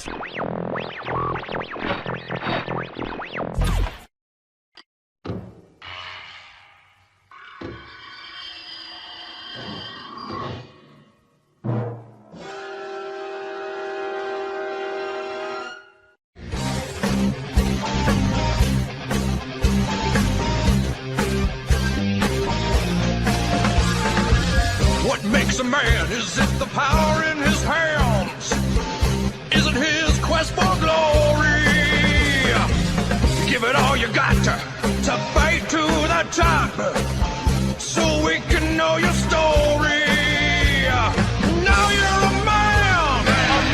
Makes a man, is it the power in his hands? Is it his quest for glory? Give it all you got to fight to the top, so we can know your story. Now you're a man,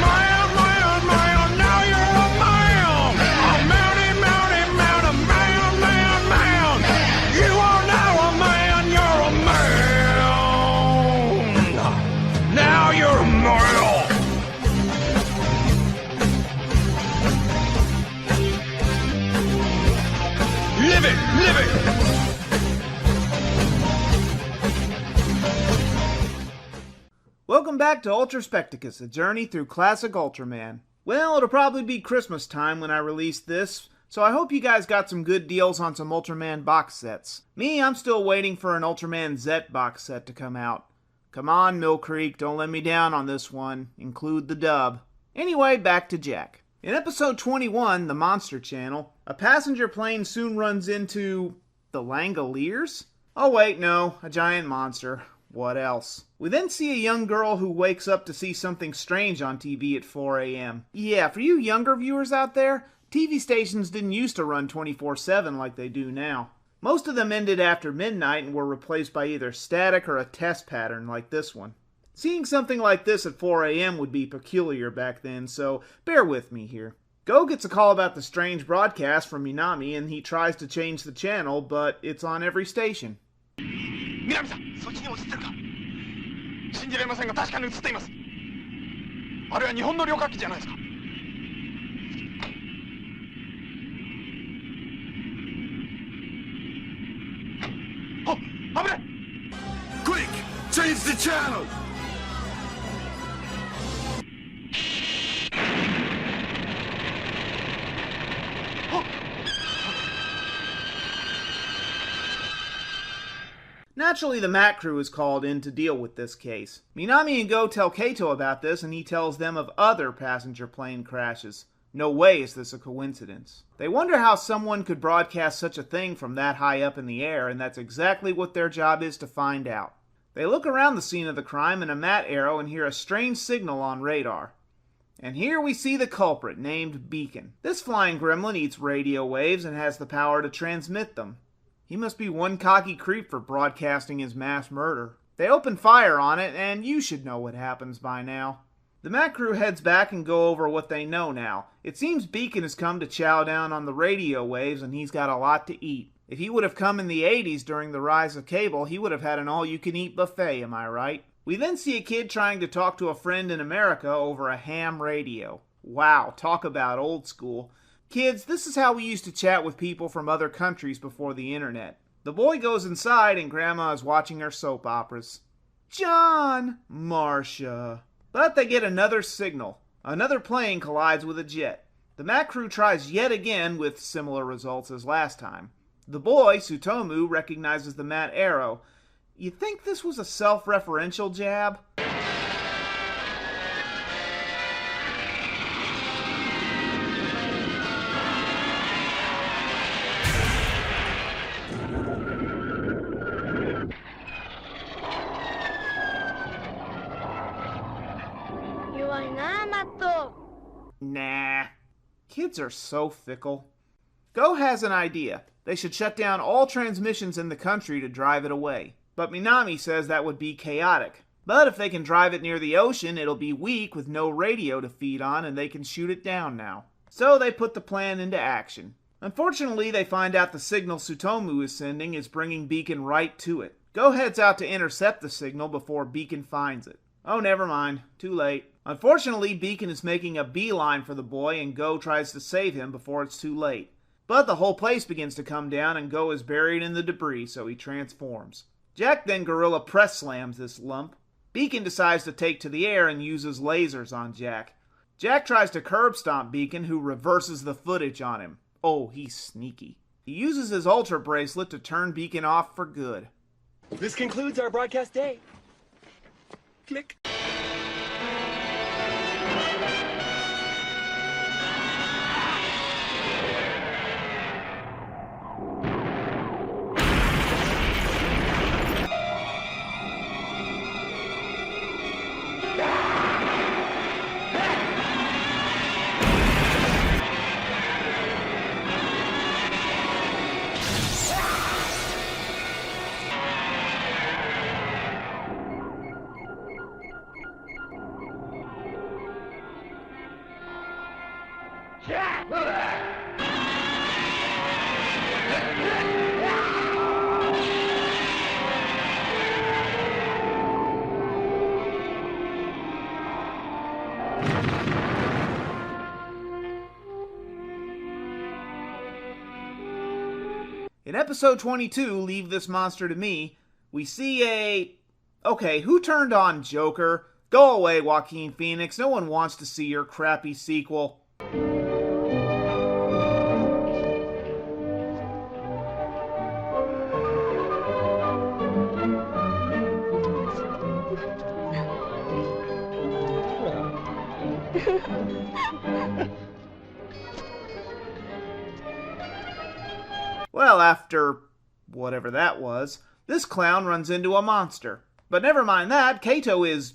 man. Now you're a man, man. You are now a man, you're a man. Now you're a mortal. Live it. Welcome back to ULTRASPECTICUS, a journey through classic Ultraman. Well, it'll probably be Christmas time when I release this, so I hope you guys got some good deals on some Ultraman box sets. Me, I'm still waiting for an Ultraman Z box set to come out. Come on, Mill Creek, don't let me down on this one. Include the dub. Anyway, back to Jack. In episode 21, The Monster Channel, a passenger plane soon runs into the Langoliers? Oh wait, no, a giant monster. What else? We then see a young girl who wakes up to see something strange on TV at 4 a.m. Yeah, for you younger viewers out there, TV stations didn't used to run 24/7 like they do now. Most of them ended after midnight and were replaced by either static or a test pattern like this one. Seeing something like this at 4 a.m. would be peculiar back then, so bear with me here. Go gets a call about the strange broadcast from Minami and he tries to change the channel, but it's on every station. 南さん、そっちに映ってるか。信じられませんが確かに映っています。あれは日本の旅客機じゃないですか。あ、危ない。Quick, change the channel. Naturally, the Mat Crew is called in to deal with this case. Minami and Go tell Kato about this, and he tells them of other passenger plane crashes. No way is this a coincidence. They wonder how someone could broadcast such a thing from that high up in the air, and that's exactly what their job is to find out. They look around the scene of the crime in a mat arrow and hear a strange signal on radar. And here we see the culprit, named Beacon. This flying gremlin eats radio waves and has the power to transmit them. He must be one cocky creep for broadcasting his mass murder. They open fire on it, and you should know what happens by now. The Mat Crew heads back and go over what they know now. It seems Beacon has come to chow down on the radio waves, and he's got a lot to eat. If he would have come in the 80s during the rise of cable, he would have had an all-you-can-eat buffet, am I right? We then see a kid trying to talk to a friend in America over a ham radio. Wow, talk about old school. Kids, this is how we used to chat with people from other countries before the internet. The boy goes inside and Grandma is watching her soap operas. John! Marcia. But they get another signal. Another plane collides with a jet. The Mat Crew tries yet again with similar results as last time. The boy, Tsutomu, recognizes the Mat Arrow. You think this was a self-referential jab? Nah. Kids are so fickle. Go has an idea. They should shut down all transmissions in the country to drive it away. But Minami says that would be chaotic. But if they can drive it near the ocean, it'll be weak with no radio to feed on and they can shoot it down now. So they put the plan into action. Unfortunately, they find out the signal Tsutomu is sending is bringing Beacon right to it. Go heads out to intercept the signal before Beacon finds it. Oh, never mind. Too late. Unfortunately, Beacon is making a beeline for the boy and Go tries to save him before it's too late. But the whole place begins to come down and Go is buried in the debris, so he transforms. Jack then gorilla press slams this lump. Beacon decides to take to the air and uses lasers on Jack. Jack tries to curb stomp Beacon, who reverses the footage on him. Oh, he's sneaky. He uses his Ultra bracelet to turn Beacon off for good. This concludes our broadcast day. Click. In episode 22, Leave This Monster to Me, we see a... Okay, who turned on Joker? Go away, Joaquin Phoenix. No one wants to see your crappy sequel. Well, after whatever that was, this clown runs into a monster. But never mind that, Kato is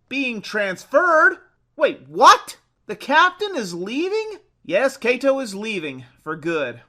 being transferred? Wait, what? The captain is leaving? Yes, Kato is leaving, for good.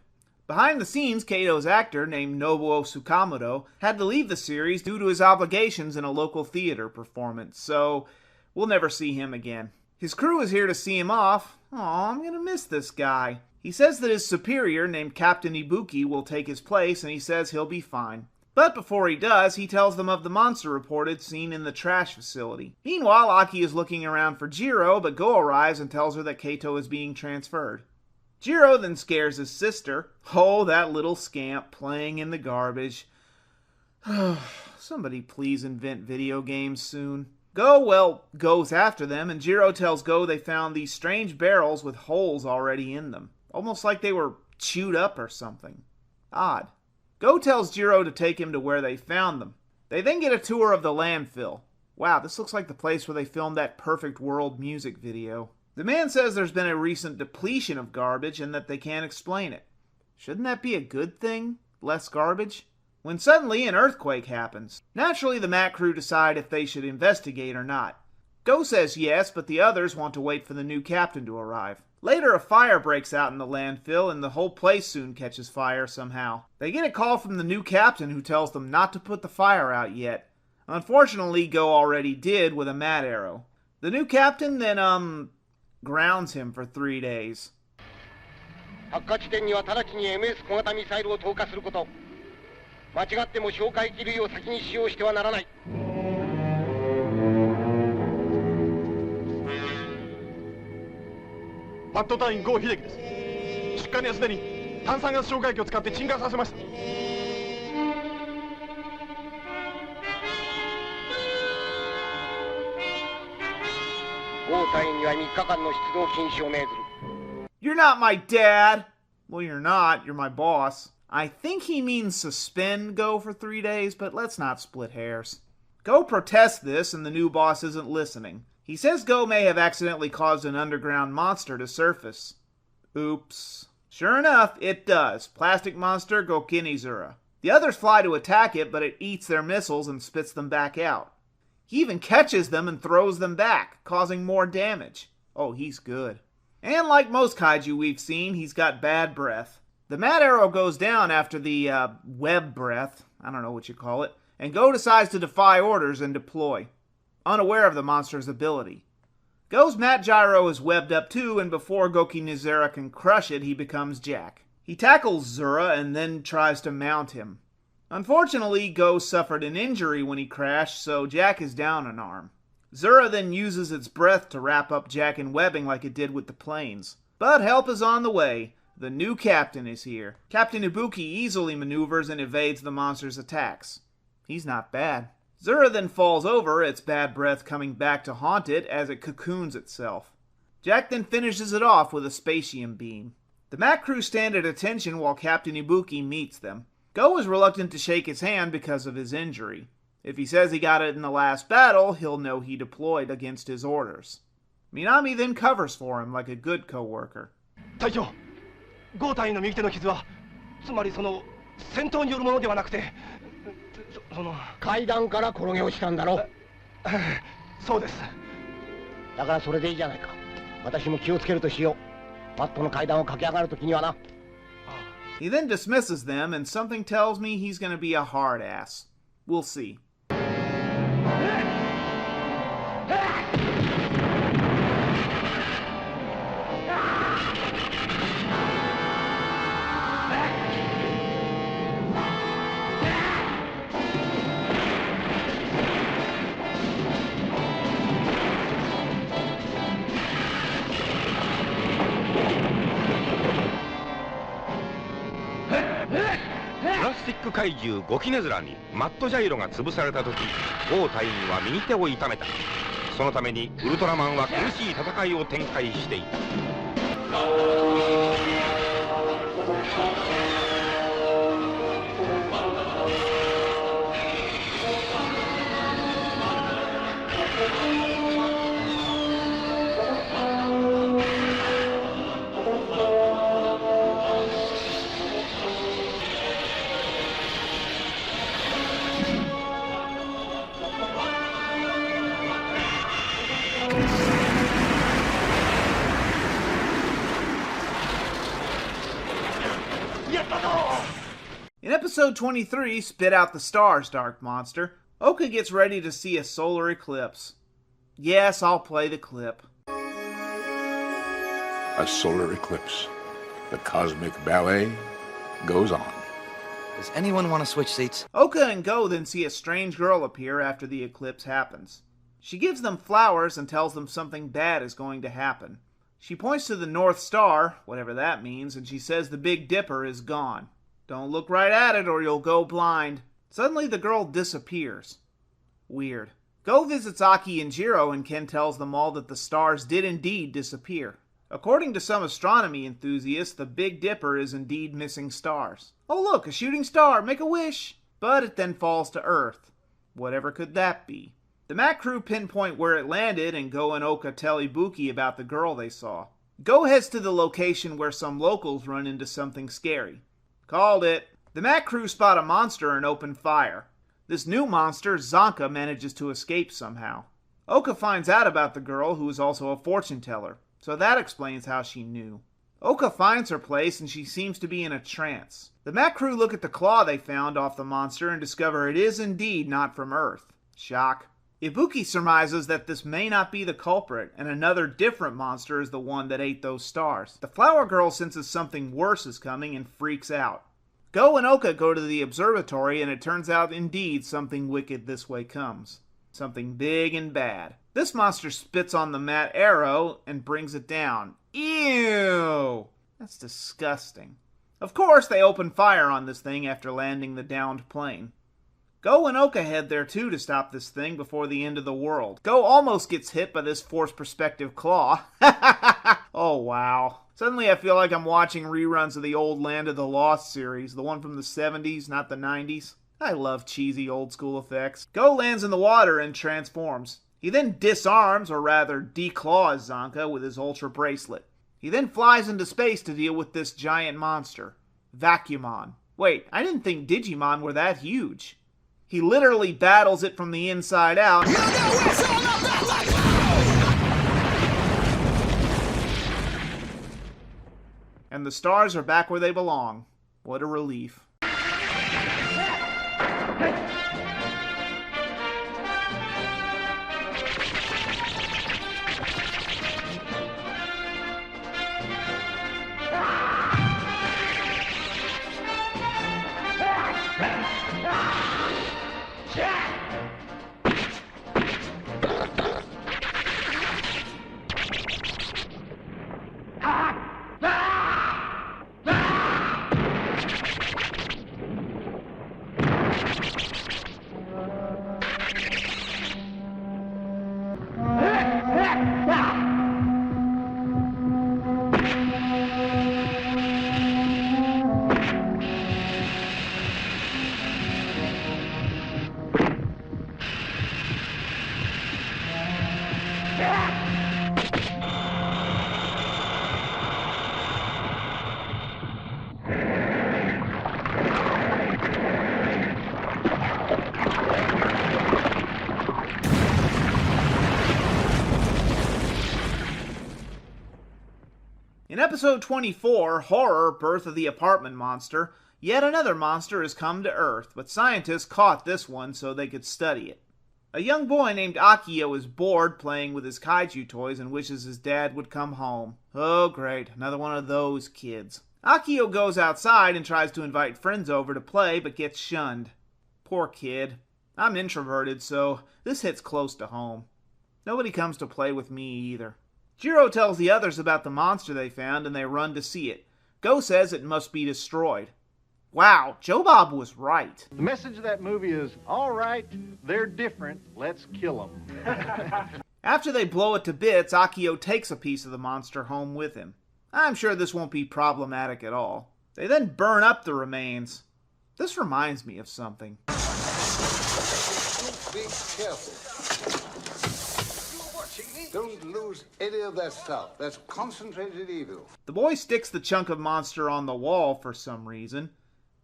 Behind the scenes, Kato's actor, named Nobuo Tsukamoto, had to leave the series due to his obligations in a local theater performance, so we'll never see him again. His crew is here to see him off. Aw, I'm gonna miss this guy. He says that his superior, named Captain Ibuki, will take his place, and he says he'll be fine. But before he does, he tells them of the monster reported seen in the trash facility. Meanwhile, Aki is looking around for Jiro, but Go arrives and tells her that Kato is being transferred. Jiro then scares his sister. Oh, that little scamp playing in the garbage. Somebody please invent video games soon. Go, goes after them, and Jiro tells Go they found these strange barrels with holes already in them. Almost like they were chewed up or something. Odd. Go tells Jiro to take him to where they found them. They then get a tour of the landfill. Wow, this looks like the place where they filmed that Perfect World music video. The man says there's been a recent depletion of garbage and that they can't explain it. Shouldn't that be a good thing? Less garbage? When suddenly an earthquake happens. Naturally, the Mat crew decide if they should investigate or not. Go says yes, but the others want to wait for the new captain to arrive. Later, a fire breaks out in the landfill, and the whole place soon catches fire somehow. They get a call from the new captain who tells them not to put the fire out yet. Unfortunately, Go already did with a Mat arrow. The new captain then, grounds him for 3 days. 発火地点には直ちに MS 小型ミサイルを投下すること。間違っても消火器類を先に使用してはならない。バット隊員郷秀樹です。出火にはすでに炭酸ガス消火器を使って鎮火させました。郷隊員には3日間の出動禁止を命ずる。You're not my dad! Well, you're not. You're my boss. I think he means suspend Go for 3 days, but let's not split hairs. Go protests this, and the new boss isn't listening. He says Go may have accidentally caused an underground monster to surface. Oops. Sure enough, it does. Plastic monster Gokinizura. The others fly to attack it, but it eats their missiles and spits them back out. He even catches them and throws them back, causing more damage. Oh, he's good. And like most kaiju we've seen, he's got bad breath. The Mat arrow goes down after the web breath, I don't know what you call it, and Go decides to defy orders and deploy, unaware of the monster's ability. Go's Mat gyro is webbed up too, and before Gokinizura can crush it, he becomes Jack. He tackles Zura and then tries to mount him. Unfortunately, Go suffered an injury when he crashed, so Jack is down an arm. Zura then uses its breath to wrap up Jack in webbing like it did with the planes. But help is on the way. The new captain is here. Captain Ibuki easily maneuvers and evades the monster's attacks. He's not bad. Zura then falls over, its bad breath coming back to haunt it as it cocoons itself. Jack then finishes it off with a spacium beam. The Mat crew stand at attention while Captain Ibuki meets them. Go is reluctant to shake his hand because of his injury. If he says he got it in the last battle, he'll know he deployed against his orders. Minami then covers for him like a good co-worker. 隊長、5体の右手の傷は、つまりその戦闘によるものではなくて、その階段から転げ落ちたんだろ。そうです。だからそれでいいじゃないか。私も気をつけるとしよう。マットの階段を駆け上がるときにはな。He then dismisses them, and something tells me he's going to be a hard ass. We'll see.プラスチック怪獣ゴキネズラにマットジャイロが潰された時、ゴー隊員は右手を痛めた。そのためにウルトラマンは苦しい戦いを展開していた。In episode 23, Spit Out the Stars, Dark Monster, Oka gets ready to see a solar eclipse. Yes, I'll play the clip. A solar eclipse. The cosmic ballet goes on. Does anyone want to switch seats? Oka and Go then see a strange girl appear after the eclipse happens. She gives them flowers and tells them something bad is going to happen. She points to the North Star, whatever that means, and she says the Big Dipper is gone. Don't look right at it or you'll go blind. Suddenly the girl disappears. Weird. Go visits Aki and Jiro, and Ken tells them all that the stars did indeed disappear. According to some astronomy enthusiasts, the Big Dipper is indeed missing stars. Oh look, a shooting star, make a wish! But it then falls to Earth. Whatever could that be? The Mat crew pinpoint where it landed, and Go and Oka tell Ibuki about the girl they saw. Go heads to the location where some locals run into something scary. Called it. The Mat crew spot a monster and open fire. This new monster, Zonka, manages to escape somehow. Oka finds out about the girl, who is also a fortune teller, so that explains how she knew. Oka finds her place and she seems to be in a trance. The Mat crew look at the claw they found off the monster and discover it is indeed not from Earth. Shock. Ibuki surmises that this may not be the culprit, and another different monster is the one that ate those stars. The flower girl senses something worse is coming and freaks out. Go and Oka go to the observatory, and it turns out indeed something wicked this way comes. Something big and bad. This monster spits on the Mat arrow and brings it down. Ew! That's disgusting. Of course, they open fire on this thing after landing the downed plane. Go and Oka head there too to stop this thing before the end of the world. Go almost gets hit by this forced perspective claw. Oh wow. Suddenly I feel like I'm watching reruns of the old Land of the Lost series, the one from the 70s, not the 90s. I love cheesy old school effects. Go lands in the water and transforms. He then disarms, or rather declaws Zonka with his Ultra Bracelet. He then flies into space to deal with this giant monster, Vacuumon. Wait, I didn't think Digimon were that huge. He literally battles it from the inside out. You know it's all about like and the stars are back where they belong. What a relief. episode 24, Horror, Birth of the Apartment Monster, yet another monster has come to Earth, but scientists caught this one so they could study it. A young boy named Akio is bored playing with his kaiju toys and wishes his dad would come home. Oh great, another one of those kids. Akio goes outside and tries to invite friends over to play, but gets shunned. Poor kid. I'm introverted, so this hits close to home. Nobody comes to play with me either. Jiro tells the others about the monster they found and they run to see it. Go says it must be destroyed. Wow, Joe Bob was right. The message of that movie is, all right, they're different, let's kill them. After they blow it to bits, Akio takes a piece of the monster home with him. I'm sure this won't be problematic at all. They then burn up the remains. This reminds me of something. Be careful. Don't lose any of that stuff. That's concentrated evil. The boy sticks the chunk of monster on the wall for some reason.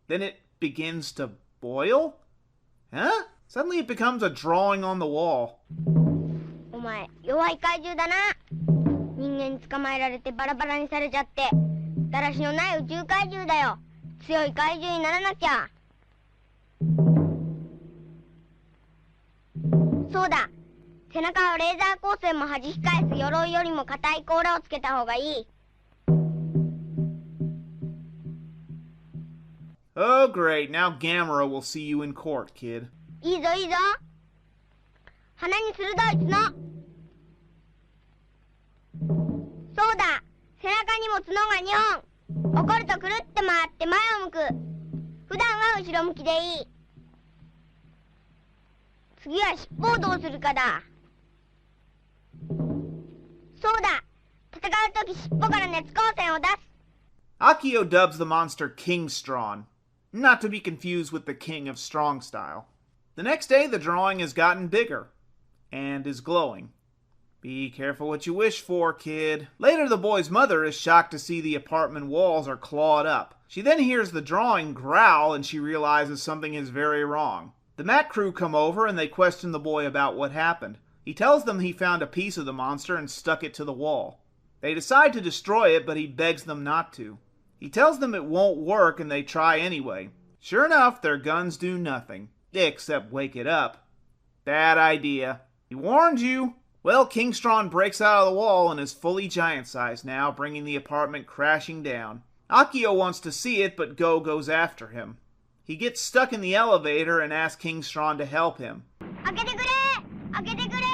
Then it begins to boil? Huh? Suddenly it becomes a drawing on the wall. お前、弱い怪獣だな。人間に捕まえられてバラバラにされちゃって。だらしのない宇宙怪獣だよ。強い怪獣にならなきゃ。そうだ。背中をレーザー光線も弾き返す鎧よりも硬い甲羅をつけた方がいい。Oh great, now Gamera will see you in court, kid. いいぞいいぞ。鼻に鋭い角。そうだ。背中にも角が2本。怒るとくるって回って前を向く。普段は後ろ向きでいい。次は尻尾をどうするかだ。そうだ。戦うとき尻尾から熱光線を出す。Akio dubs the monster King Strong, not to be confused with the King of Strong Style. The next day, the drawing has gotten bigger and is glowing. Be careful what you wish for, kid. Later, the boy's mother is shocked to see the apartment walls are clawed up. She then hears the drawing growl and she realizes something is very wrong. The Mat crew come over and they question the boy about what happened. He tells them he found a piece of the monster and stuck it to the wall. They decide to destroy it, but he begs them not to. He tells them it won't work and they try anyway. Sure enough, their guns do nothing, except wake it up. Bad idea. He warned you. Well, King Strong breaks out of the wall and is fully giant-sized now, bringing the apartment crashing down. Akio wants to see it, but Go goes after him. He gets stuck in the elevator and asks King Strong to help him. 開けてくれ！開けてくれよ！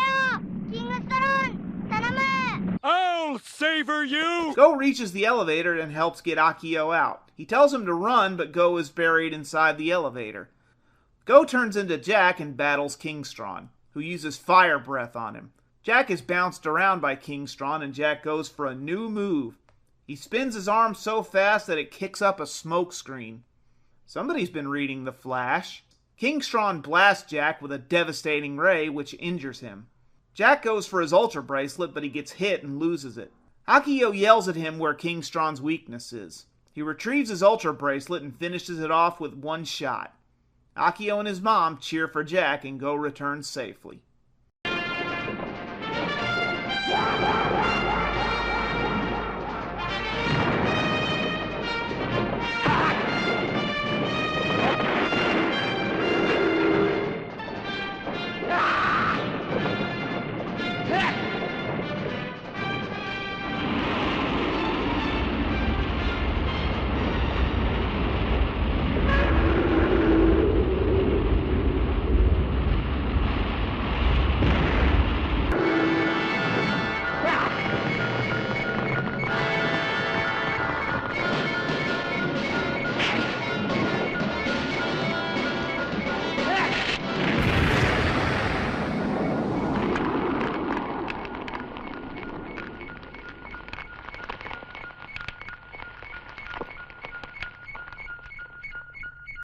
キングストロン！頼む！ I'll savor you! Go reaches the elevator and helps get Akio out. He tells him to run, but Go is buried inside the elevator. Go turns into Jack and battles King Strong, who uses fire breath on him. Jack is bounced around by King Strong and Jack goes for a new move. He spins his arm so fast that it kicks up a smoke screen. Somebody's been reading The Flash. King Strong blasts Jack with a devastating ray, which injures him. Jack goes for his Ultra Bracelet, but he gets hit and loses it. Akio yells at him where King Strong's weakness is. He retrieves his Ultra Bracelet and finishes it off with one shot. Akio and his mom cheer for Jack and Go returns safely.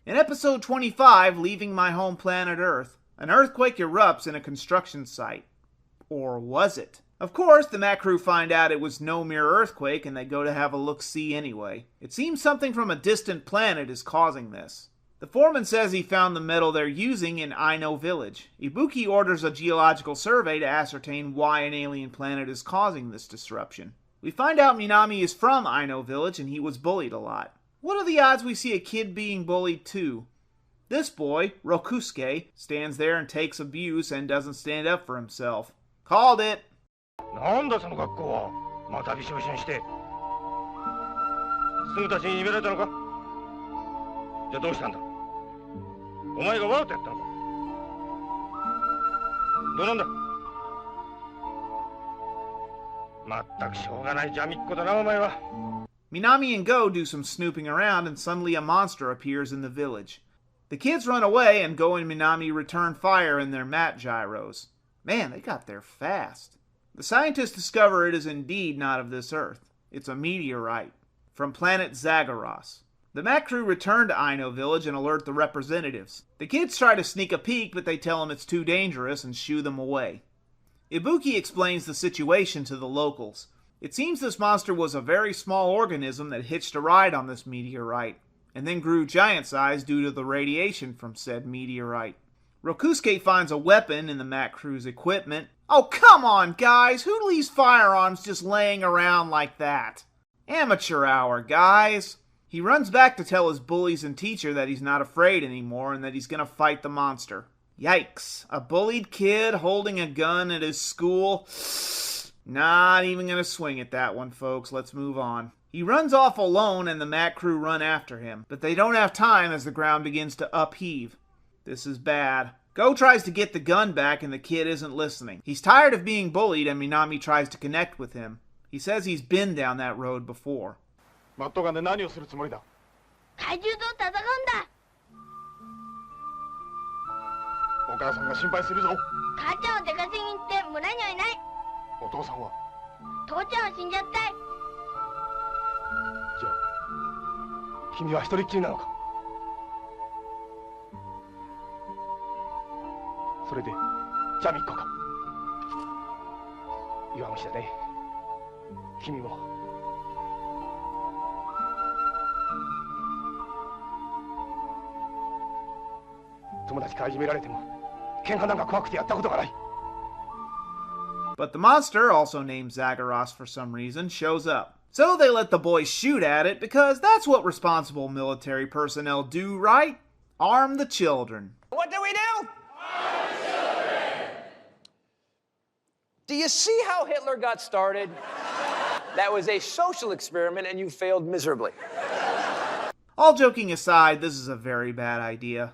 In episode 25, Leaving My Home Planet Earth, an earthquake erupts in a construction site. Or was it? Of course, the Mat crew find out it was no mere earthquake and they go to have a look-see anyway. It seems something from a distant planet is causing this. The foreman says he found the metal they're using in Aino Village. Ibuki orders a geological survey to ascertain why an alien planet is causing this disruption. We find out Minami is from Aino Village and he was bullied a lot. What are the odds we see a kid being bullied too? This boy, Rokusuke, stands there and takes abuse and doesn't stand up for himself. Called it! なんだその格好は。またびしょびしょにして。すぐたちに逃げられたのか。じゃあどうしたんだ。お前がわざとやったのか。どうなんだ。まったくしょうがないジャミっ子だなお前は。Minami and Go do some snooping around and suddenly a monster appears in the village. The kids run away and Go and Minami return fire in their mat gyros. Man, they got there fast. The scientists discover it is indeed not of this Earth. It's a meteorite from planet Zagreus. The mat crew return to Aino Village and alert the representatives. The kids try to sneak a peek, but they tell them it's too dangerous and shoo them away. Ibuki explains the situation to the locals. It seems this monster was a very small organism that hitched a ride on this meteorite, and then grew giant-sized due to the radiation from said meteorite. Rokusuke finds a weapon in the mat crew's equipment. Oh, come on, guys! Who leaves firearms just laying around like that? Amateur hour, guys! He runs back to tell his bullies and teacher that he's not afraid anymore and that he's gonna fight the monster. Yikes. A bullied kid holding a gun at his school? Not even gonna swing at that one, folks. Let's move on. He runs off alone and the mat crew run after him, but they don't have time as the ground begins to upheave. This is bad. Go tries to get the gun back and the kid isn't listening. He's tired of being bullied and Minami tries to connect with him. He says he's been down that road before. マットガンで何をするつもりだ。怪獣と戦うんだ。お母さんが心配するぞ。母ちゃんを出稼ぎに行って村にはいない。お父さんは。父ちゃんは死んじゃったい。じゃあ君は一人っきりなのか。それでジャミっ子か。弱虫だね。君も。友達からいじめられても喧嘩なんか怖くてやったことがない。But the monster, also named Zagreus for some reason, shows up. So they let the boys shoot at it because that's what responsible military personnel do, right? Arm the children. What do we do? Arm children! Do you see how Hitler got started? That was a social experiment and you failed miserably. All joking aside, this is a very bad idea.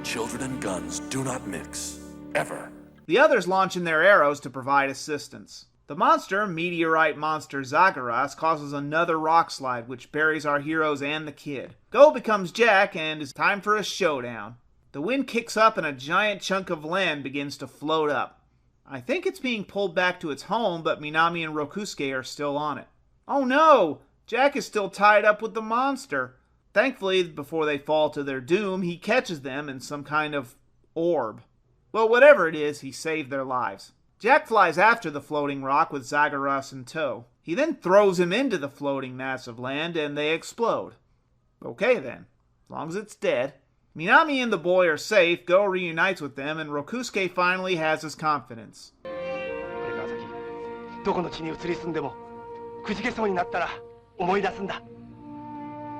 Children and guns do not mix. Ever. The others launch in their arrows to provide assistance. The monster, meteorite monster Zagreus, causes another rock slide which buries our heroes and the kid. Go becomes Jack and it's time for a showdown. The wind kicks up and a giant chunk of land begins to float up. I think it's being pulled back to its home, but Minami and Rokusuke are still on it. Oh no! Jack is still tied up with the monster. Thankfully, before they fall to their doom, he catches them in some kind of orb. Well, whatever it is, he saved their lives. Jack flies after the floating rock with Zagreus in tow. He then throws him into the floating mass of land and they explode. Okay then, as long as it's dead. Minami and the boy are safe, Go reunites with them, and Rokusuke finally has his confidence. これから先どこの地に移り住んでもくじけそうになったら思い出すんだ。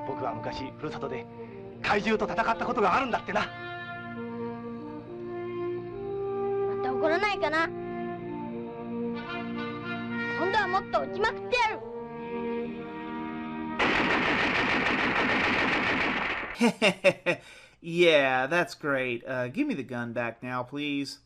僕は昔ふるさとで怪獣と戦ったことがあるんだってな。また怒らないかな。今度はもっと撃ちまくってやる。Yeah, that's great. Give me the gun back now, please.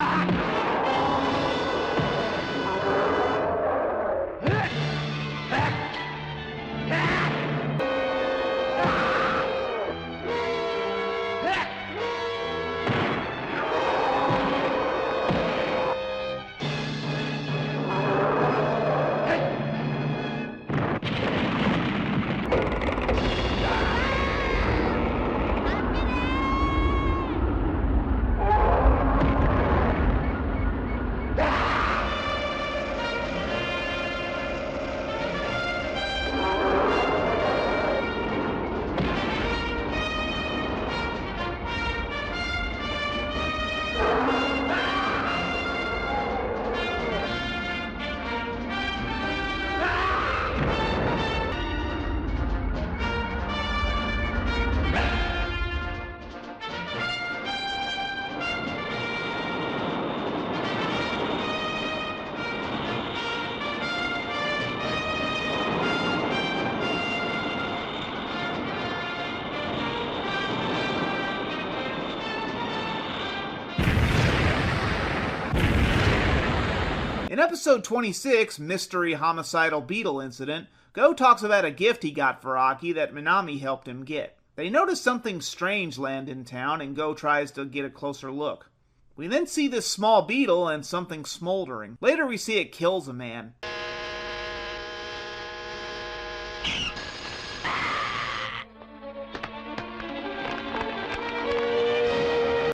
In episode 26, Mystery Homicidal Beetle Incident, Go talks about a gift he got for Aki that Minami helped him get. They notice something strange land in town, and Go tries to get a closer look. We then see this small beetle and something smoldering. Later we see it kills a man.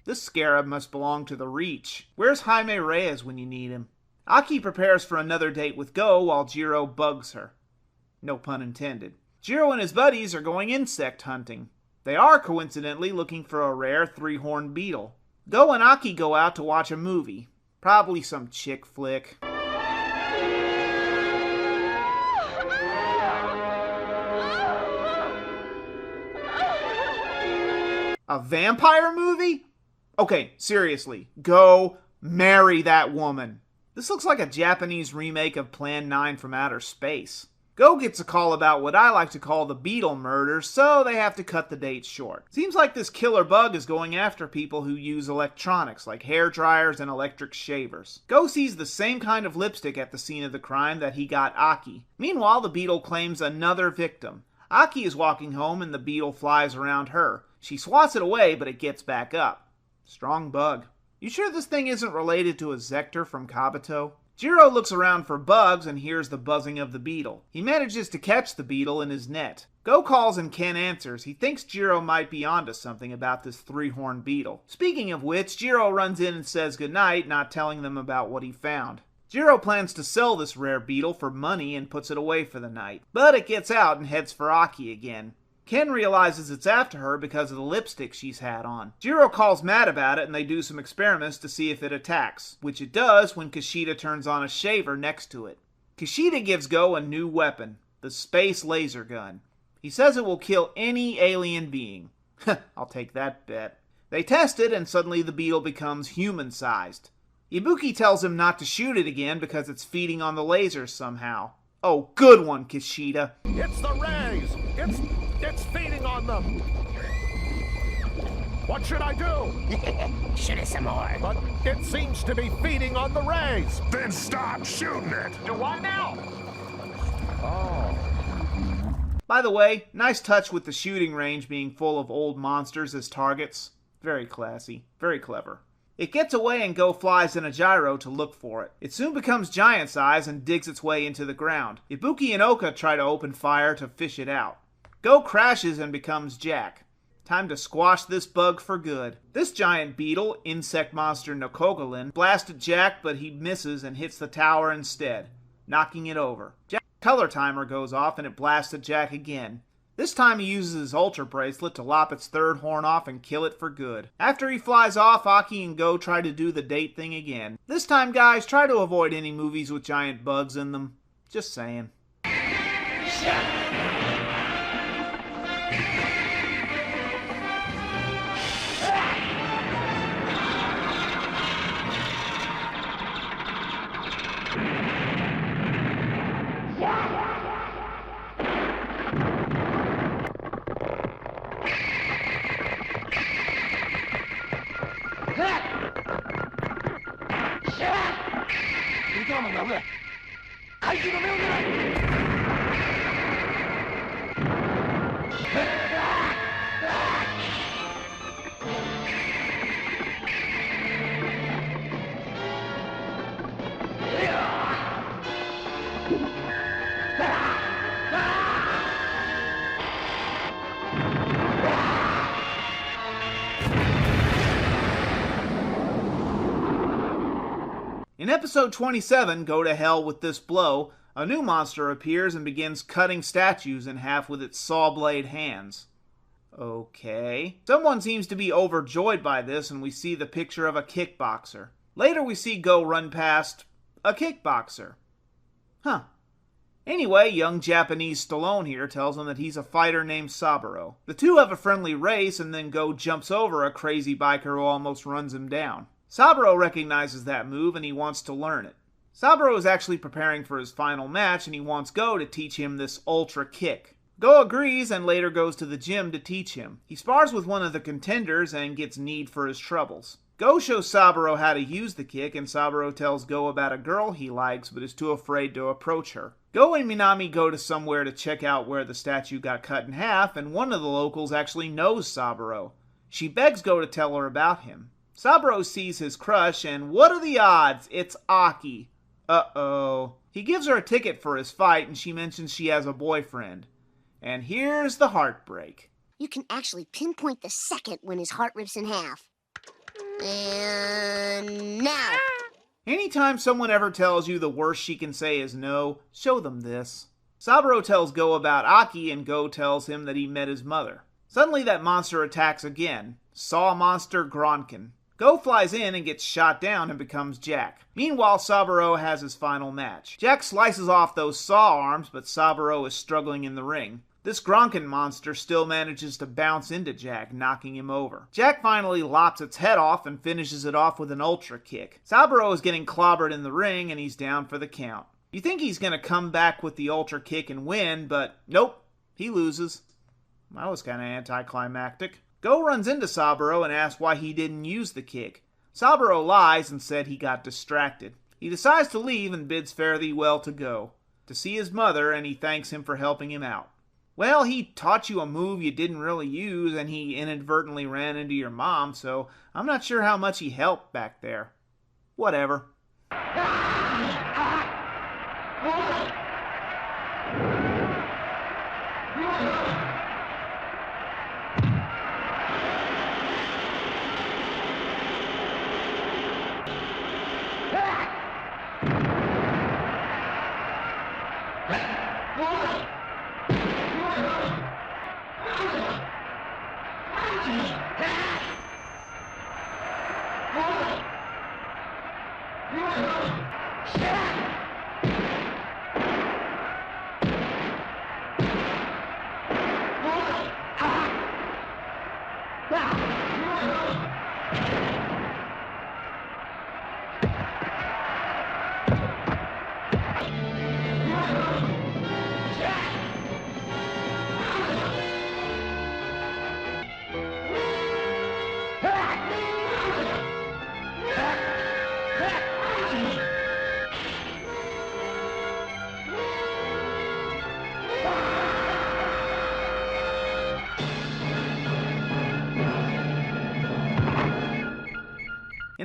This scarab must belong to the Reach. Where's Jaime Reyes when you need him? Aki prepares for another date with Go while Jiro bugs her. No pun intended. Jiro and his buddies are going insect hunting. They are, coincidentally, looking for a rare three-horned beetle. Go and Aki go out to watch a movie. Probably some chick flick. A vampire movie? Okay, seriously. Go marry that woman. This looks like a Japanese remake of Plan 9 from Outer Space. Go gets a call about what I like to call the beetle murder, so they have to cut the date short. Seems like this killer bug is going after people who use electronics, like hair dryers and electric shavers. Go sees the same kind of lipstick at the scene of the crime that he got Aki. Meanwhile, the beetle claims another victim. Aki is walking home and the beetle flies around her. She swats it away, but it gets back up. Strong bug. You sure this thing isn't related to a Zector from Kabuto? Jiro looks around for bugs and hears the buzzing of the beetle. He manages to catch the beetle in his net. Go calls and Ken answers. He thinks Jiro might be onto something about this three-horned beetle. Speaking of which, Jiro runs in and says goodnight, not telling them about what he found. Jiro plans to sell this rare beetle for money and puts it away for the night. But it gets out and heads for Aki again. Ken realizes it's after her because of the lipstick she's had on. Jiro calls Matt about it and they do some experiments to see if it attacks, which it does when Kushida turns on a shaver next to it. Kushida gives Go a new weapon, the space laser gun. He says it will kill any alien being. I'll take that bet. They test it and suddenly the beetle becomes human-sized. Ibuki tells him not to shoot it again because it's feeding on the lasers somehow. Oh, good one, Kushida. It's the rays! It's feeding on them! What should I do? Shoot it some more. But it seems to be feeding on the rays. Then stop shooting it. Do what now? Oh. By the way, nice touch with the shooting range being full of old monsters as targets. Very classy. Very clever. It gets away and Go flies in a gyro to look for it. It soon becomes giant size and digs its way into the ground. Ibuki and Oka try to open fire to fish it out. Go crashes and becomes Jack. Time to squash this bug for good. This giant beetle, insect monster Nokogolin, blasted Jack, but he misses and hits the tower instead, knocking it over. Jack's color timer goes off and it blasted Jack again. This time he uses his Ultra bracelet to lop its third horn off and kill it for good. After he flies off, Aki and Go try to do the date thing again. This time, guys, try to avoid any movies with giant bugs in them. Just saying. In episode 27, Go to Hell with This Blow, a new monster appears and begins cutting statues in half with its saw blade hands. Okay. Someone seems to be overjoyed by this and we see the picture of a kickboxer. Later we see Go run past a kickboxer. Huh. Anyway, young Japanese Stallone here tells him that he's a fighter named Saburo. The two have a friendly race and then Go jumps over a crazy biker who almost runs him down. Saburo recognizes that move and he wants to learn it. Saburo is actually preparing for his final match and he wants Go to teach him this ultra kick. Go agrees and later goes to the gym to teach him. He spars with one of the contenders and gets kneed for his troubles. Go shows Saburo how to use the kick, and Saburo tells Go about a girl he likes but is too afraid to approach her. Go and Minami go to somewhere to check out where the statue got cut in half, and one of the locals actually knows Saburo. She begs Go to tell her about him. Saburo sees his crush, and what are the odds? It's Aki. Uh-oh. He gives her a ticket for his fight, and she mentions she has a boyfriend. And here's the heartbreak. You can actually pinpoint the second when his heart rips in half. And now. Anytime someone ever tells you the worst she can say is no, show them this. Saburo tells Go about Aki, and Go tells him that he met his mother. Suddenly that monster attacks again. Saw monster Gronkin. Go flies in and gets shot down and becomes Jack. Meanwhile, Saburo has his final match. Jack slices off those saw arms, but Saburo is struggling in the ring. This Gronkin monster still manages to bounce into Jack, knocking him over. Jack finally lops its head off and finishes it off with an ultra kick. Saburo is getting clobbered in the ring and he's down for the count. You think he's going to come back with the ultra kick and win, but nope, he loses. That was kind of anticlimactic. Go runs into Saburo and asks why he didn't use the kick. Saburo lies and said he got distracted. He decides to leave and bids fare thee well to Go, to see his mother, and he thanks him for helping him out. Well, he taught you a move you didn't really use, and he inadvertently ran into your mom, so I'm not sure how much he helped back there. Whatever.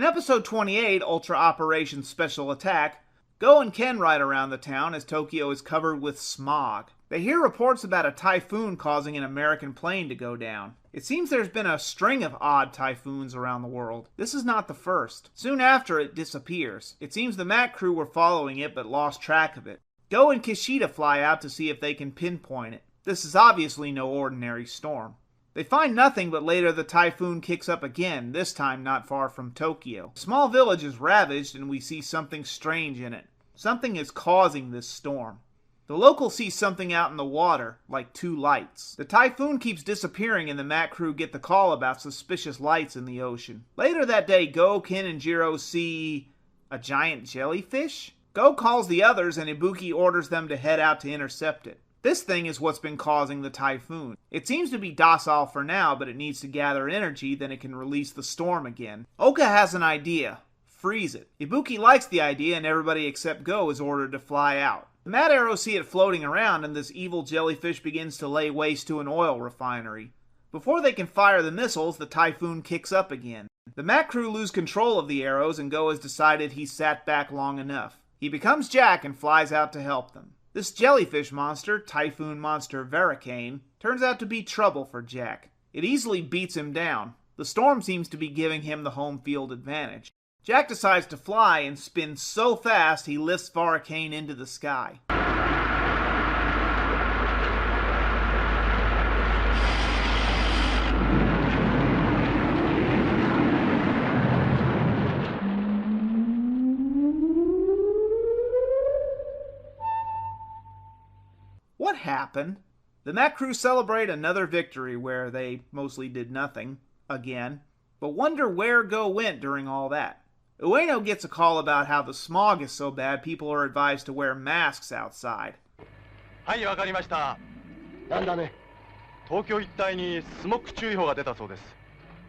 In episode 28, Ultra Operation Special Attack, Go and Ken ride around the town as Tokyo is covered with smog. They hear reports about a typhoon causing an American plane to go down. It seems there's been a string of odd typhoons around the world. This is not the first. Soon after, it disappears. It seems the Mac crew were following it but lost track of it. Go and Kishida fly out to see if they can pinpoint it. This is obviously no ordinary storm. They find nothing, but later the typhoon kicks up again, this time not far from Tokyo. A small village is ravaged and we see something strange in it. Something is causing this storm. The locals see something out in the water, like two lights. The typhoon keeps disappearing and the Mac crew get the call about suspicious lights in the ocean. Later that day, Go, Ken, and Jiro see a giant jellyfish? Go calls the others and Ibuki orders them to head out to intercept it. This thing is what's been causing the typhoon. It seems to be docile for now, but it needs to gather energy, then it can release the storm again. Oka has an idea. Freeze it. Ibuki likes the idea and everybody except Go is ordered to fly out. The Mad Arrows see it floating around and this evil jellyfish begins to lay waste to an oil refinery. Before they can fire the missiles, the typhoon kicks up again. The Mac crew lose control of the arrows and Go has decided he's sat back long enough. He becomes Jack and flies out to help them. This jellyfish monster, Typhoon Monster Veracane, turns out to be trouble for Jack. It easily beats him down. The storm seems to be giving him the home field advantage. Jack decides to fly and spins so fast he lifts Veracane into the sky. What happened? The Mac crew celebrate another victory where they mostly did nothing, again, but wonder where Go went during all that. Ueno gets a call about how the smog is so bad people are advised to wear masks outside. はい、わかりました。なんだね。東京一帯にスモック注意報が出たそうです。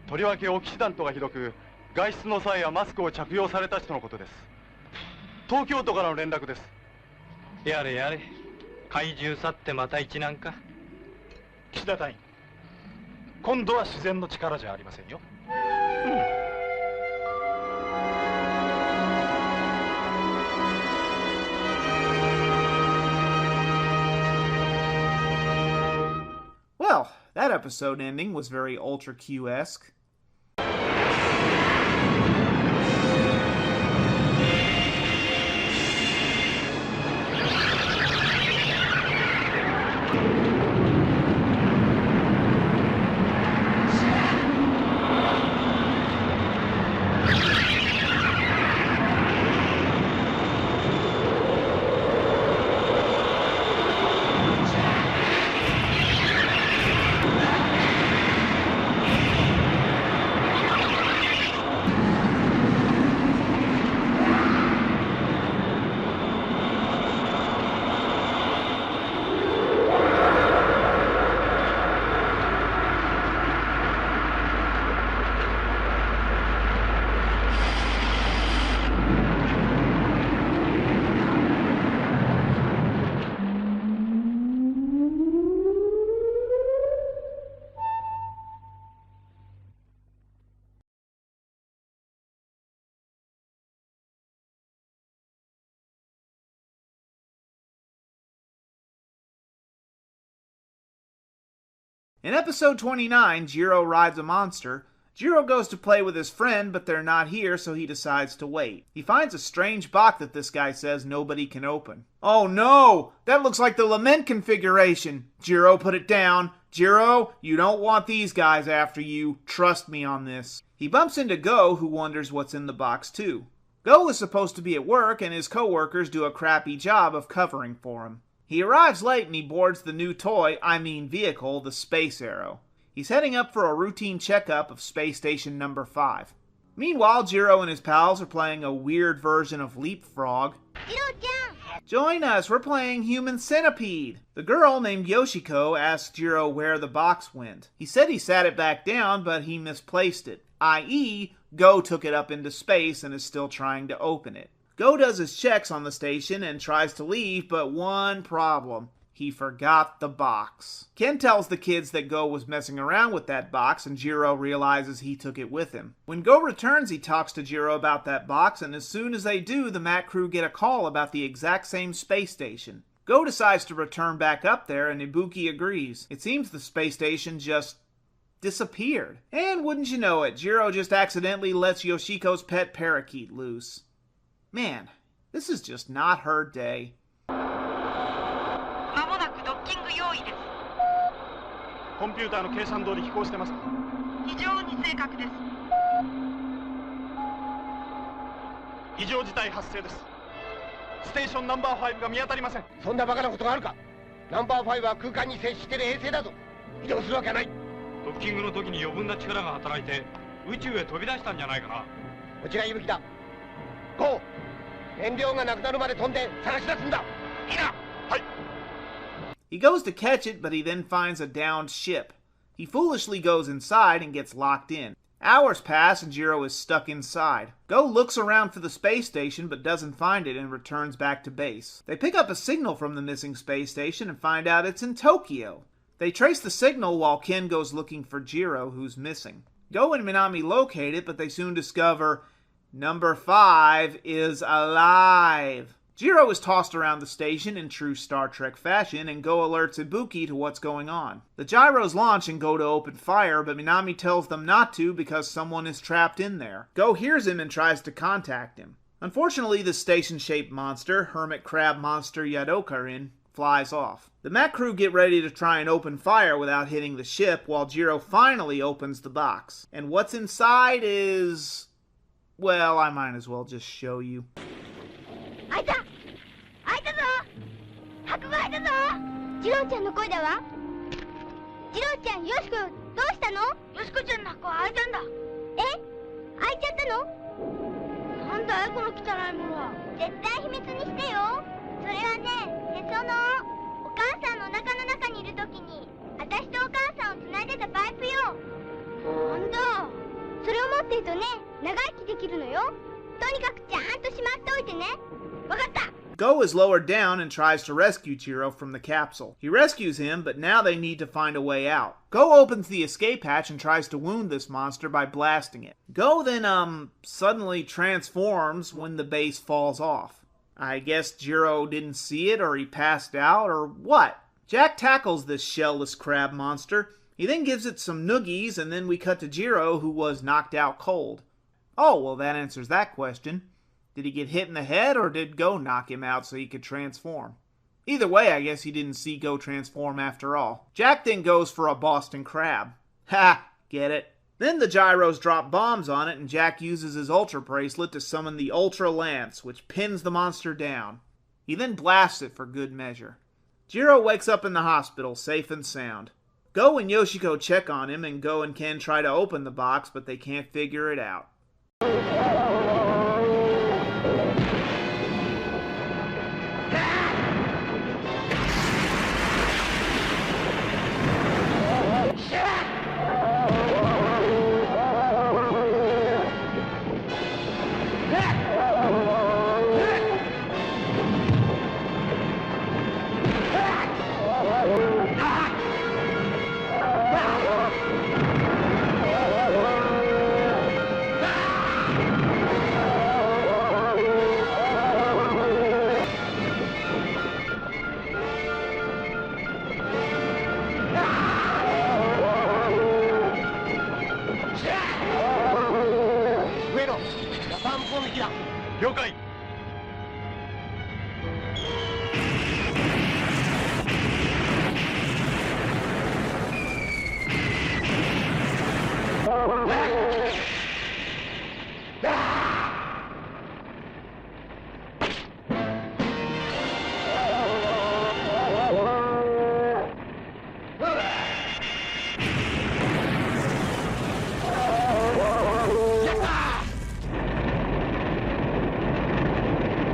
とりわけオキシダントがひどく、外出の際はマスクを着用された人のことです。東京都からの連絡です。やれやれ、怪獣去ってまた一難か。岸田隊員、今度は自然の力じゃありませんよ。Well, that episode ending was very Ultra Q-esque. In episode 29, Jiro rides a monster. Jiro goes to play with his friend, but they're not here, so he decides to wait. He finds a strange box that this guy says nobody can open. Oh no! That looks like the lament configuration! Jiro, put it down. Jiro, you don't want these guys after you. Trust me on this. He bumps into Go, who wonders what's in the box too. Go is supposed to be at work, and his co-workers do a crappy job of covering for him. He arrives late and he boards the new vehicle, the Space Arrow. He's heading up for a routine checkup of Space Station number 5. Meanwhile, Jiro and his pals are playing a weird version of Leapfrog. Jiro-chan! Join us, we're playing Human Centipede. The girl named Yoshiko asks Jiro where the box went. He said he sat it back down, but he misplaced it, i.e., Go took it up into space and is still trying to open it. Go does his checks on the station and tries to leave, but one problem. He forgot the box. Ken tells the kids that Go was messing around with that box, and Jiro realizes he took it with him. When Go returns, he talks to Jiro about that box, and as soon as they do, the Mat crew get a call about the exact same space station. Go decides to return back up there, and Ibuki agrees. It seems the space station just disappeared. And wouldn't you know it, Jiro just accidentally lets Yoshiko's pet parakeet loose. Man, this is just not her day. まもなくドッキング用意です。コンピューターの計算通り飛行してます。非常に正確です。異常事態発生です。ステーションナンバー5が見当たりません。そんなバカなことがあるか。ナンバー5は空間に接している衛星だぞ。移動するわけはない。ドッキングの時に余分な力が働いて宇宙へ飛び出したんじゃないかな。こちら息吹だ。ゴー、燃料がなくなるまで飛んで探し出すんだ。いいな。はい。He goes to catch it, but he then finds a downed ship. He foolishly goes inside and gets locked in. Hours pass and Jiro is stuck inside. Go looks around for the space station but doesn't find it and returns back to base. They pick up a signal from the missing space station and find out it's in Tokyo. They trace the signal while Ken goes looking for Jiro, who's missing. Go and Minami locate it, but they soon discover number 5 is alive. Jiro is tossed around the station in true Star Trek fashion, and Go alerts Ibuki to what's going on. The gyros launch and go to open fire, but Minami tells them not to because someone is trapped in there. Go hears him and tries to contact him. Unfortunately, the station-shaped monster, hermit crab monster Yadokarin, flies off. The Mat crew get ready to try and open fire without hitting the ship, while Jiro finally opens the box. And what's inside is... well, I might as well just show you. 開いたぞ箱が開いたぞジローちゃんの声だわジローちゃん、よしこ、どうしたのよしこちゃんの箱は開いたんだえ開いちゃったのなんだいこの汚いものは絶対秘密にしてよそれはね、へそのお母さんのお腹の中にいる時時に私とお母さんをつないでたパイプよ。ほんと。それを持ってるとね、長生きできるのよ。とにかくちゃんとしまっておいてね。わかった。Go is lowered down and tries to rescue Jiro from the capsule. He rescues him, but now they need to find a way out. Go opens the escape hatch and tries to wound this monster by blasting it. Go then, suddenly transforms when the base falls off. I guess Jiro didn't see it, or he passed out, or what? Jack tackles this shellless crab monster. He then gives it some noogies, and then we cut to Jiro, who was knocked out cold. Oh, well, that answers that question. Did he get hit in the head, or did Go knock him out so he could transform? Either way, I guess he didn't see Go transform after all. Jack then goes for a Boston Crab. Ha! Get it? Then the gyros drop bombs on it, and Jack uses his Ultra Bracelet to summon the Ultra Lance, which pins the monster down. He then blasts it for good measure. Jiro wakes up in the hospital, safe and sound. Go and Yoshiko check on him, and Go and Ken try to open the box, but they can't figure it out.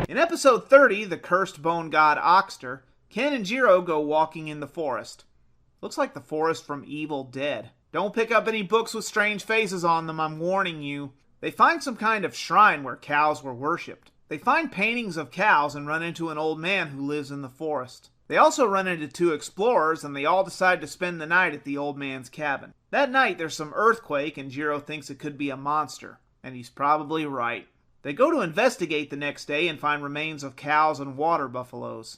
In episode 30, The Cursed Bone God Oxter, Ken and Jiro go walking in the forest. Looks like the forest from Evil Dead. Don't pick up any books with strange faces on them, I'm warning you. They find some kind of shrine where cows were worshipped. They find paintings of cows and run into an old man who lives in the forest. They also run into two explorers, and they all decide to spend the night at the old man's cabin. That night there's some earthquake, and Jiro thinks it could be a monster. And he's probably right. They go to investigate the next day and find remains of cows and water buffaloes.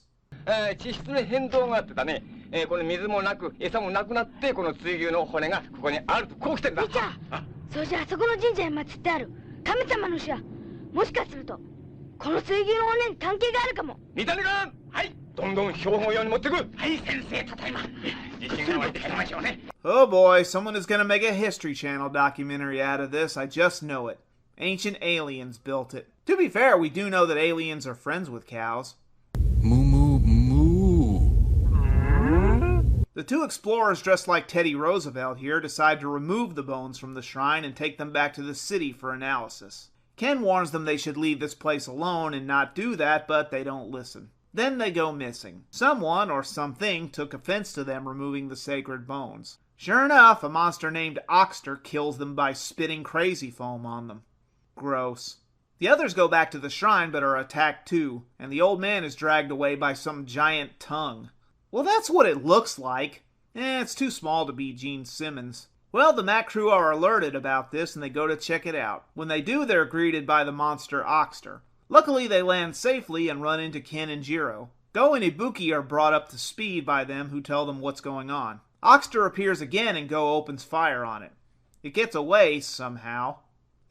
地質の変動があってだね、この水もなく餌もなくなってこの水牛の骨がここにあるとこう来てんだ。じゃあ、それじゃあそこの神社に祀ってある神様の石はもしかするとこの水牛の骨に関係があるかも。三谷君、はい、どんどん標本用に持ってく。はい、先生、ただいま。自信が湧いてきましょうね。Oh boy, someone is gonna make a History Channel documentary out of this, I just know it. Ancient aliens built it. To be fair, we do know that aliens are friends with cows. Moo moo moo. The two explorers dressed like Teddy Roosevelt here decide to remove the bones from the shrine and take them back to the city for analysis. Ken warns them they should leave this place alone and not do that, but they don't listen. Then they go missing. Someone or something took offense to them removing the sacred bones. Sure enough, a monster named Oxter kills them by spitting crazy foam on them. Gross. The others go back to the shrine but are attacked too, and the old man is dragged away by some giant tongue. Well, that's what it looks like. It's too small to be Gene Simmons. Well, the Mac crew are alerted about this and they go to check it out. When they do, they're greeted by the monster Oxter. Luckily, they land safely and run into Ken and Jiro. Go and Ibuki are brought up to speed by them, who tell them what's going on. Oxter appears again and Go opens fire on it. It gets away somehow.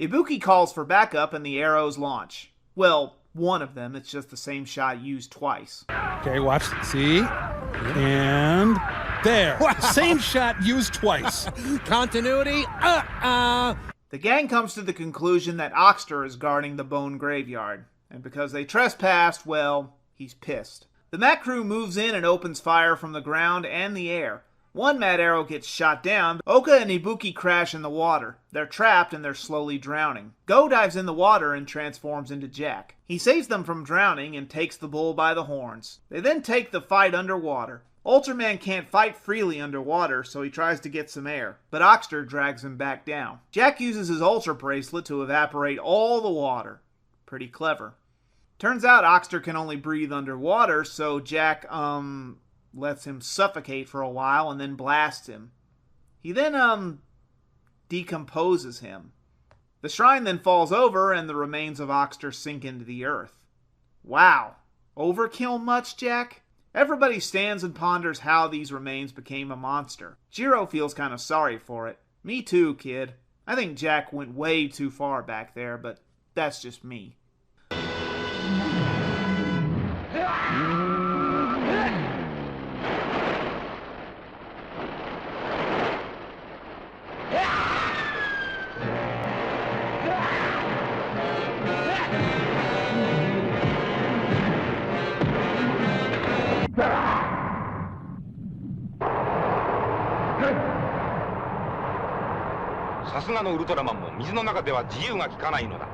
Ibuki calls for backup and the arrows launch. Well, one of them. It's just the same shot used twice. Okay, watch. See? And there. Same shot used twice. Continuity? The gang comes to the conclusion that Oxter is guarding the bone graveyard. And because they trespassed, well, he's pissed. The Mac crew moves in and opens fire from the ground and the air. One mad arrow gets shot down. Oka and Ibuki crash in the water. They're trapped and they're slowly drowning. Go dives in the water and transforms into Jack. He saves them from drowning and takes the bull by the horns. They then take the fight underwater. Ultraman can't fight freely underwater, so he tries to get some air, but Oxter drags him back down. Jack uses his Ultra Bracelet to evaporate all the water. Pretty clever. Turns out Oxter can only breathe underwater, so Jack, lets him suffocate for a while and then blasts him. He then, decomposes him. The shrine then falls over and the remains of Oxter sink into the earth. Wow. Overkill much, Jack? Everybody stands and ponders how these remains became a monster. Jiro feels kind of sorry for it. Me too, kid. I think Jack went way too far back there, but that's just me. さすがのウルトラマンも水の中では自由が利かないのだ。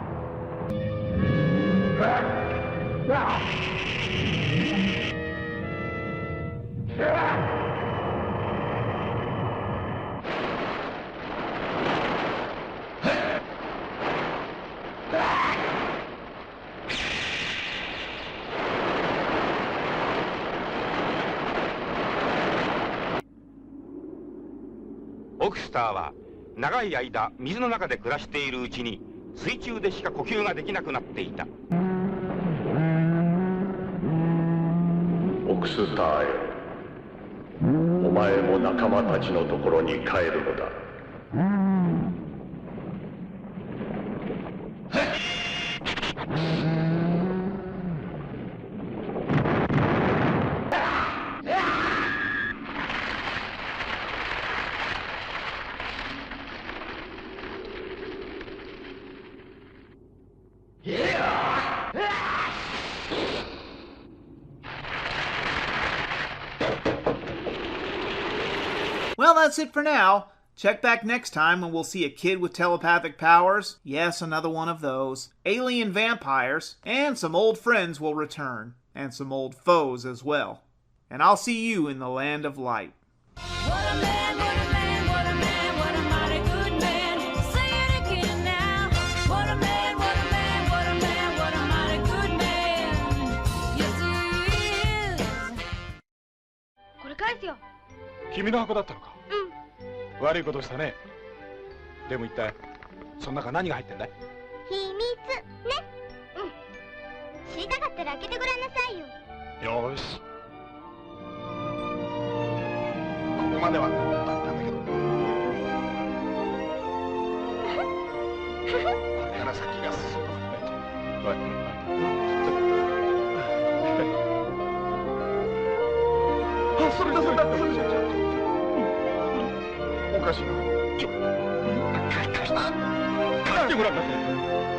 オクスターは長い間水の中で暮らしているうちに水中でしか呼吸ができなくなっていた。オクスターよ、お前も仲間たちのところに帰るのだ。Well, that's it for now. Check back next time when we'll see a kid with telepathic powers. Yes, another one of those. Alien vampires. And some old friends will return. And some old foes as well. And I'll see you in the land of light. Guys, yo. 君の箱だったのか。悪いことしたね。でも一体その中何が入ってんだい？秘密ね。知りたかったら開けてごらんなさいよ。よーし。ここまではだったんだけど。これから先が進む。あ、それだそれだそれじゃ。おかしいな。貸してごらんなさい。